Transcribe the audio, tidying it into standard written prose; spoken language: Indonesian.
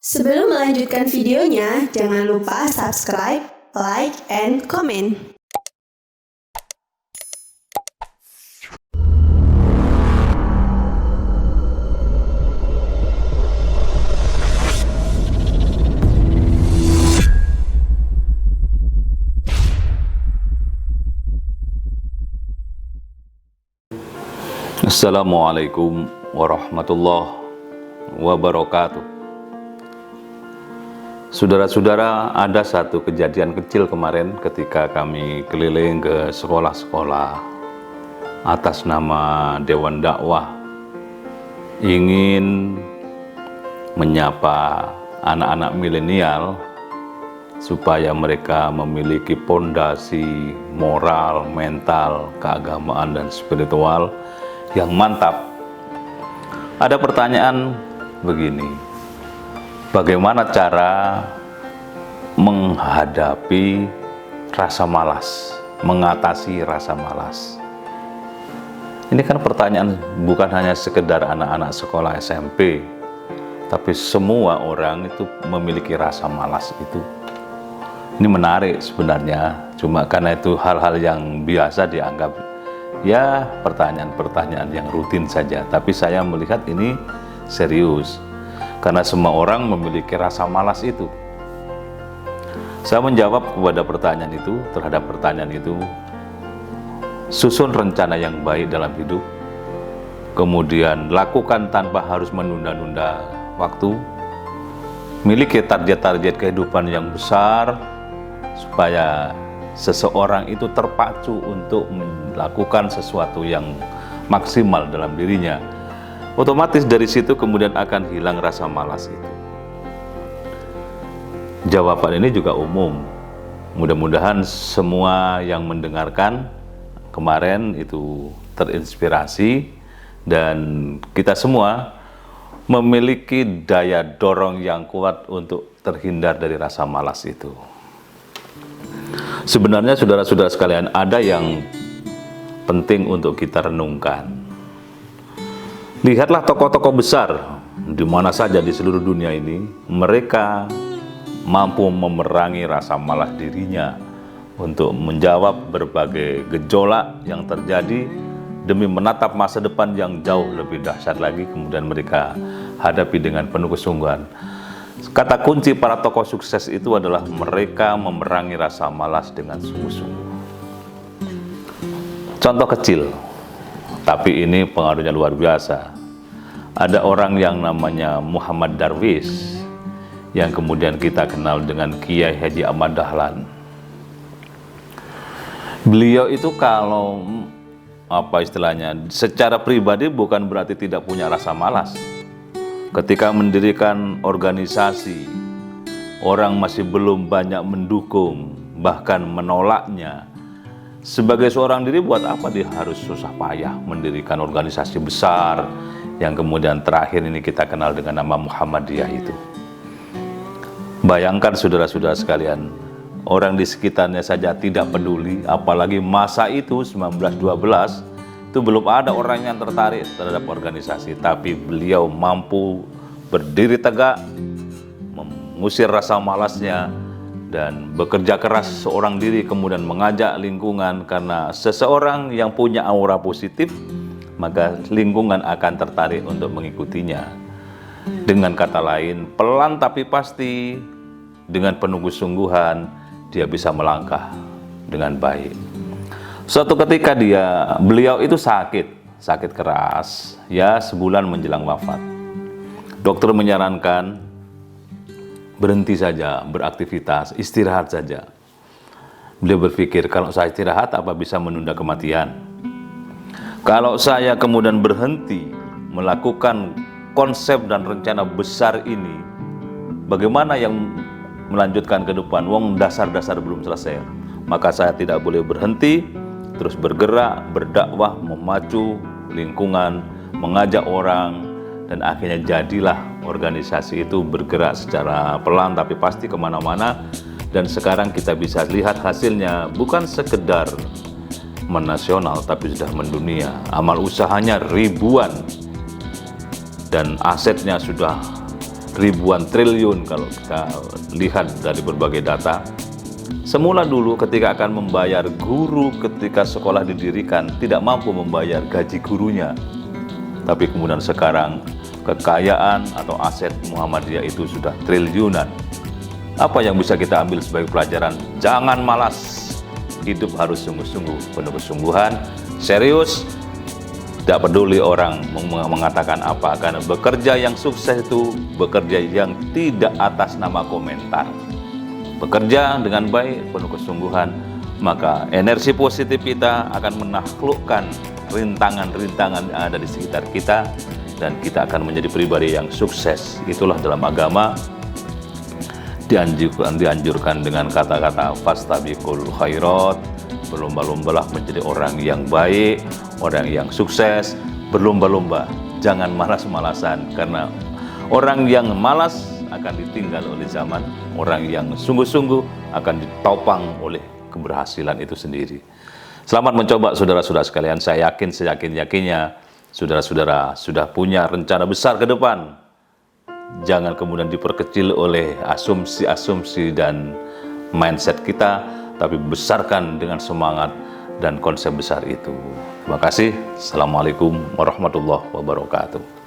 Sebelum melanjutkan videonya, jangan lupa subscribe, like, and comment. Assalamualaikum warahmatullahi wabarakatuh. Saudara-saudara, ada satu kejadian kecil kemarin ketika kami keliling ke sekolah-sekolah atas nama Dewan Dakwah, ingin menyapa anak-anak milenial supaya mereka memiliki pondasi moral, mental, keagamaan, dan spiritual yang mantap. Ada pertanyaan begini, bagaimana cara menghadapi rasa malas, mengatasi rasa malas? Ini kan pertanyaan bukan hanya sekedar anak-anak sekolah SMP, tapi semua orang itu memiliki rasa malas itu. Ini menarik sebenarnya, cuma karena itu hal-hal yang biasa dianggap ya pertanyaan-pertanyaan yang rutin saja, tapi saya melihat ini serius karena semua orang memiliki rasa malas itu. Saya menjawab terhadap pertanyaan itu, susun rencana yang baik dalam hidup, kemudian lakukan tanpa harus menunda-nunda waktu, miliki target-target kehidupan yang besar supaya seseorang itu terpacu untuk melakukan sesuatu yang maksimal dalam dirinya. Otomatis dari situ kemudian akan hilang rasa malas itu. Jawaban ini juga umum. Mudah-mudahan semua yang mendengarkan kemarin itu terinspirasi dan kita semua memiliki daya dorong yang kuat untuk terhindar dari rasa malas itu. Sebenarnya saudara-saudara sekalian, ada yang penting untuk kita renungkan. Lihatlah tokoh-tokoh besar di mana saja di seluruh dunia ini, mereka mampu memerangi rasa malas dirinya untuk menjawab berbagai gejolak yang terjadi demi menatap masa depan yang jauh lebih dahsyat lagi, kemudian mereka hadapi dengan penuh kesungguhan. Kata kunci para tokoh sukses itu adalah mereka memerangi rasa malas dengan sungguh-sungguh. Contoh kecil, tapi ini pengaruhnya luar biasa. Ada orang yang namanya Muhammad Darwish, yang kemudian kita kenal dengan Kiai Haji Ahmad Dahlan. Beliau itu kalau secara pribadi bukan berarti tidak punya rasa malas. Ketika mendirikan organisasi, orang masih belum banyak mendukung, bahkan menolaknya. Sebagai seorang diri, buat apa dia harus susah payah mendirikan organisasi besar yang kemudian terakhir ini kita kenal dengan nama Muhammadiyah itu. Bayangkan saudara-saudara sekalian, orang di sekitarnya saja tidak peduli, apalagi masa itu 1912, itu belum ada orang yang tertarik terhadap organisasi, tapi beliau mampu berdiri tegak, mengusir rasa malasnya, dan bekerja keras seorang diri, kemudian mengajak lingkungan, karena seseorang yang punya aura positif, maka lingkungan akan tertarik untuk mengikutinya. Dengan kata lain, pelan tapi pasti, dengan penuh kesungguhan, dia bisa melangkah dengan baik. Suatu ketika beliau itu sakit keras, ya sebulan menjelang wafat. Dokter menyarankan berhenti saja beraktivitas, istirahat saja. Beliau berpikir, kalau saya istirahat apa bisa menunda kematian? Kalau saya kemudian berhenti melakukan konsep dan rencana besar ini, bagaimana yang melanjutkan ke depan? Wong dasar-dasar belum selesai. Maka saya tidak boleh berhenti, terus bergerak, berdakwah, memacu lingkungan, mengajak orang, dan akhirnya jadilah organisasi itu bergerak secara pelan tapi pasti kemana-mana. Dan sekarang kita bisa lihat hasilnya, bukan sekedar menasional tapi sudah mendunia. Amal usahanya ribuan dan asetnya sudah ribuan triliun kalau kita lihat dari berbagai data. Semula dulu ketika akan membayar guru ketika sekolah didirikan tidak mampu membayar gaji gurunya. Tapi kemudian sekarang kekayaan atau aset Muhammadiyah itu sudah triliunan. Apa yang bisa kita ambil sebagai pelajaran? Jangan malas. Hidup harus sungguh-sungguh, penuh kesungguhan, serius. Tidak peduli orang mengatakan apa, karena bekerja yang sukses itu bekerja yang tidak atas nama komentar. Bekerja dengan baik, penuh kesungguhan, maka energi positif kita akan menaklukkan rintangan-rintangan yang ada di sekitar kita, dan kita akan menjadi pribadi yang sukses. Itulah dalam agama dianjurkan dengan kata-kata fastabiqul khairat, berlomba-lombalah menjadi orang yang baik, orang yang sukses, berlomba-lomba, jangan malas-malasan, karena orang yang malas akan ditinggal oleh zaman, orang yang sungguh-sungguh akan ditopang oleh keberhasilan itu sendiri. Selamat mencoba saudara-saudara sekalian. Saya yakin, seyakin-yakinnya saudara-saudara sudah punya rencana besar ke depan. Jangan kemudian diperkecil oleh asumsi-asumsi dan mindset kita, tapi besarkan dengan semangat dan konsep besar itu. Terima kasih. Assalamualaikum warahmatullahi wabarakatuh.